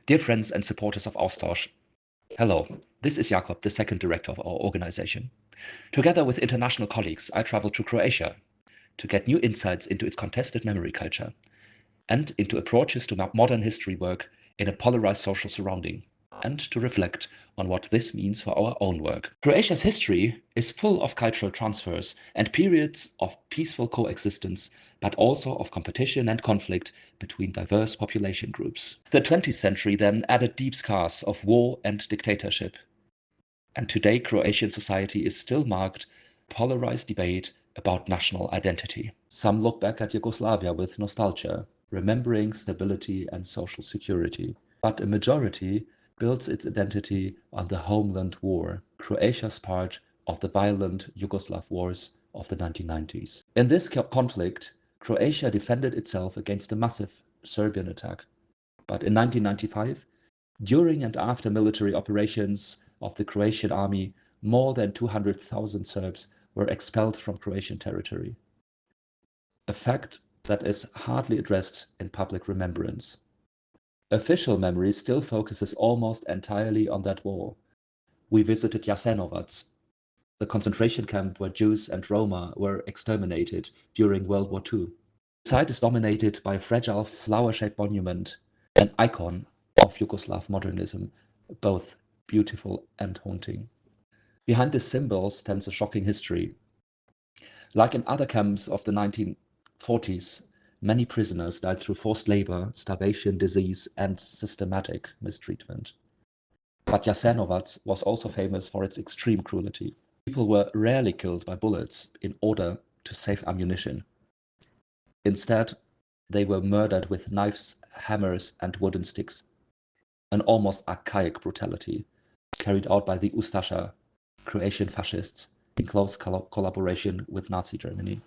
Dear friends and supporters of Austausch, hello, this is Jakob, the second director of our organization. Together with international colleagues, I traveled to Croatia to get new insights into its contested memory culture and into approaches to modern history work in a polarized social surrounding, and to reflect on what this means for our own work. Croatia's history is full of cultural transfers and periods of peaceful coexistence, but also of competition and conflict between diverse population groups. The 20th century then added deep scars of war and dictatorship. And today Croatian society is still marked by polarized debate about national identity. Some look back at Yugoslavia with nostalgia, remembering stability and social security. But a majority builds its identity on the Homeland War, Croatia's part of the violent Yugoslav wars of the 1990s. In this conflict, Croatia defended itself against a massive Serbian attack. But in 1995, during and after military operations of the Croatian army, more than 200,000 Serbs were expelled from Croatian territory. A fact that is hardly addressed in public remembrance. Official memory still focuses almost entirely on that war. We visited Jasenovac, the concentration camp where Jews and Roma were exterminated during World War II. The site is dominated by a fragile flower-shaped monument, an icon of Yugoslav modernism, both beautiful and haunting. Behind this symbol stands a shocking history. Like in other camps of the 1940s, many prisoners died through forced labor, starvation, disease, and systematic mistreatment. But Jasenovac was also famous for its extreme cruelty. People were rarely killed by bullets in order to save ammunition. Instead, they were murdered with knives, hammers, and wooden sticks. An almost archaic brutality carried out by the Ustaša, Croatian fascists, in close collaboration with Nazi Germany.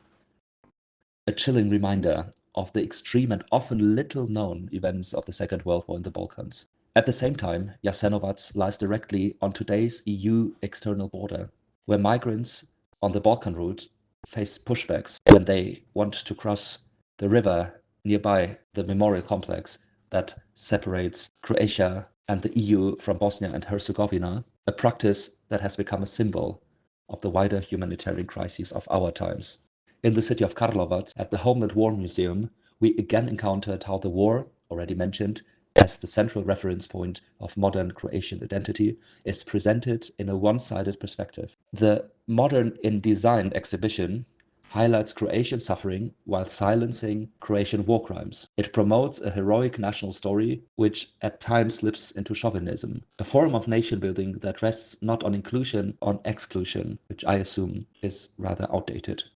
A chilling reminder of the extreme and often little-known events of the Second World War in the Balkans. At the same time, Jasenovac lies directly on today's EU external border, where migrants on the Balkan route face pushbacks when they want to cross the river nearby the memorial complex that separates Croatia and the EU from Bosnia and Herzegovina, a practice that has become a symbol of the wider humanitarian crises of our times. In the city of Karlovac, at the Homeland War Museum, we again encountered how the war, already mentioned, as the central reference point of modern Croatian identity, is presented in a one-sided perspective. The Modern in Design exhibition highlights Croatian suffering while silencing Croatian war crimes. It promotes a heroic national story, which at times slips into chauvinism, a form of nation building that rests not on inclusion, on exclusion, which I assume is rather outdated.